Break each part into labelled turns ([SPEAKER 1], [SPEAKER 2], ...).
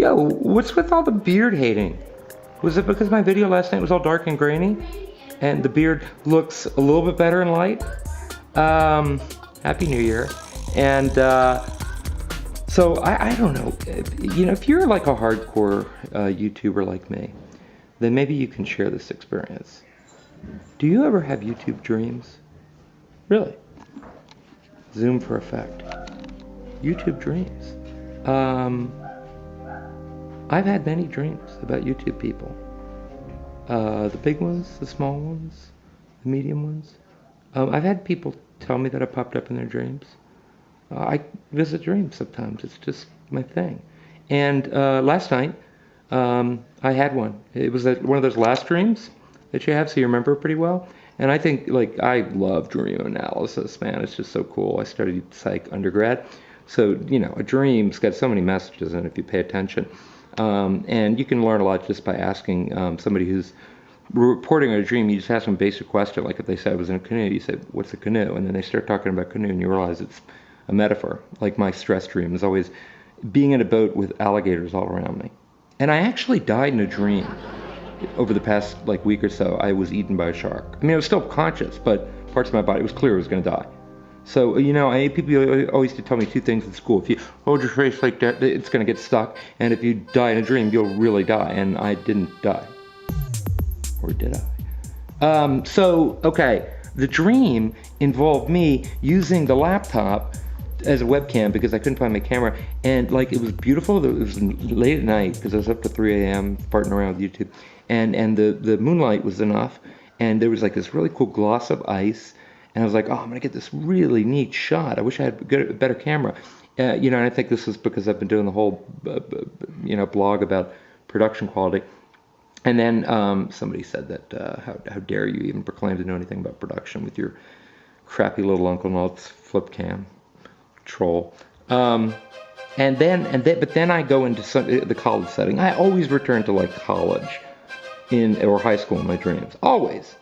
[SPEAKER 1] Yo, what's with all the beard hating? Was it because my video last night was all dark and grainy? And the beard looks a little bit better in light? Happy New Year. And so I don't know, you know, if you're like a hardcore YouTuber like me, then maybe you can share this experience. Do you ever have YouTube dreams? Really? Zoom for effect. YouTube dreams. I've had many dreams about YouTube people. The big ones, the small ones, the medium ones. I've had people tell me that I popped up in their dreams. I visit dreams sometimes. It's just my thing. And last night, I had one. It was one of those last dreams that you have, so you remember pretty well. And I think, like, I love dream analysis, man. It's just so cool. I studied psych undergrad. So, you know, a dream's got so many messages in it if you pay attention. And you can learn a lot just by asking somebody who's reporting on a dream. You just ask them a basic question, like if they said I was in a canoe, you say, what's a canoe? And then they start talking about canoe, and you realize it's a metaphor. Like my stress dream is always being in a boat with alligators all around me. And I actually died in a dream. Over the past like week or so, I was eaten by a shark. I mean, I was still conscious, but parts of my body, it was clear I was going to die. So, you know, people always used to tell me two things in school. If you hold your face like that, it's going to get stuck. And if you die in a dream, you'll really die. And I didn't die. Or did I? Okay, the dream involved me using the laptop as a webcam because I couldn't find my camera. And, like, it was beautiful. It was late at night because I was up to 3 a.m. farting around with YouTube. And the moonlight was enough. And there was, like, this really cool gloss of ice. And I was like, oh, I'm going to get this really neat shot. I wish I had a better camera. You know, and I think this is because I've been doing the whole, you know, blog about production quality. And then somebody said that, how dare you even proclaim to know anything about production with your crappy little Uncle Nolt's flip cam troll. But then I go into the college setting. I always return to like college or high school in my dreams. Always.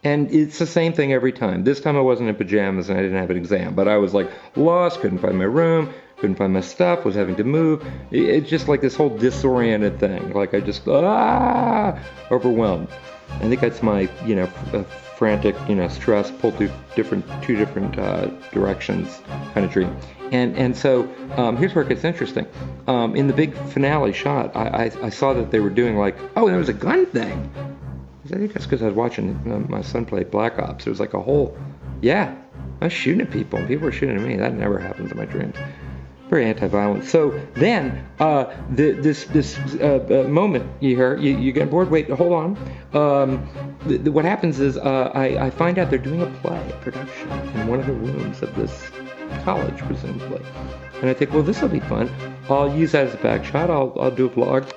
[SPEAKER 1] And it's the same thing every time. This time I wasn't in pajamas and I didn't have an exam, but I was like lost, couldn't find my room, couldn't find my stuff, was having to move. It's just like this whole disoriented thing. Like I just, overwhelmed. I think that's my, you know, frantic, you know, stress pulled through two different directions kind of dream. And so here's where it gets interesting. In the big finale shot, I saw that they were doing like, oh, there was a gun thing. I think that's because I was watching my son play Black Ops. There was like a whole, I was shooting at people, and people were shooting at me. That never happens in my dreams. Very anti-violent. So then, this moment you get bored. Wait, hold on. What happens is I find out they're doing a production in one of the rooms of this college, presumably. And I think, well, this will be fun. I'll use that as a back shot. I'll do a vlog.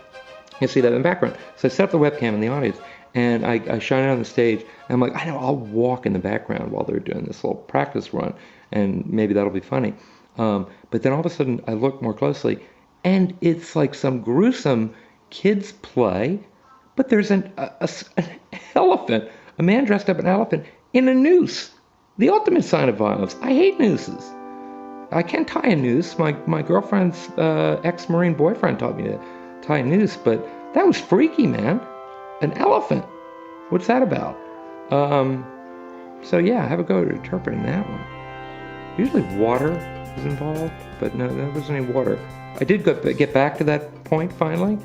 [SPEAKER 1] You'll see that in the background. So I set up the webcam in the audience. And I shine it on the stage, and I'm like, I know, I'll walk in the background while they're doing this little practice run, and maybe that'll be funny. But then all of a sudden, I look more closely, and it's like some gruesome kids' play, but there's an elephant, a man dressed up an elephant, in a noose. The ultimate sign of violence. I hate nooses. I can't tie a noose. My girlfriend's ex-Marine boyfriend taught me to tie a noose, but that was freaky, man. An elephant. What's that about? So yeah, have a go at interpreting that one. Usually water is involved, but no, there wasn't any water. I did get back to that point finally.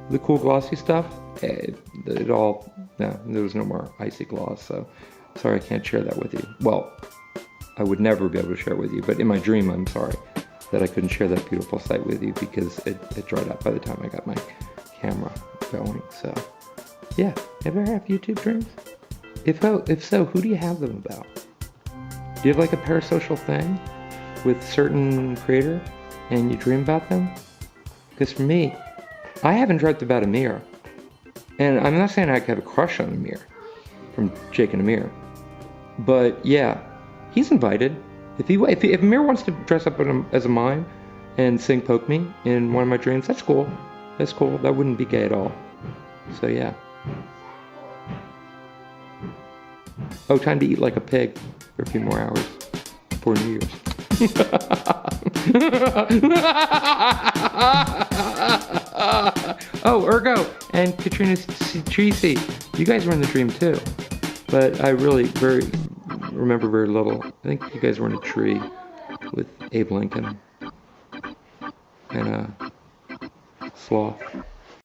[SPEAKER 1] The cool glossy stuff. There was no more icy gloss, so sorry I can't share that with you. Well, I would never be able to share it with you, but in my dream I'm sorry that I couldn't share that beautiful sight with you because it dried up by the time I got my camera going, so. Yeah, ever have YouTube dreams? If so, who do you have them about? Do you have like a parasocial thing with a certain creator and you dream about them? Because for me, I haven't dreamt about Amir. And I'm not saying I have a crush on Amir from Jake and Amir. But yeah, he's invited. If Amir wants to dress up as a mime and sing Poke Me in one of my dreams, that's cool. That's cool. That wouldn't be gay at all. So yeah. Oh, time to eat like a pig for a few more hours before New Year's. Oh, Ergo and Katrina-treesee. You guys were in the dream too. But I really remember very little. I think you guys were in a tree with Abe Lincoln and a sloth.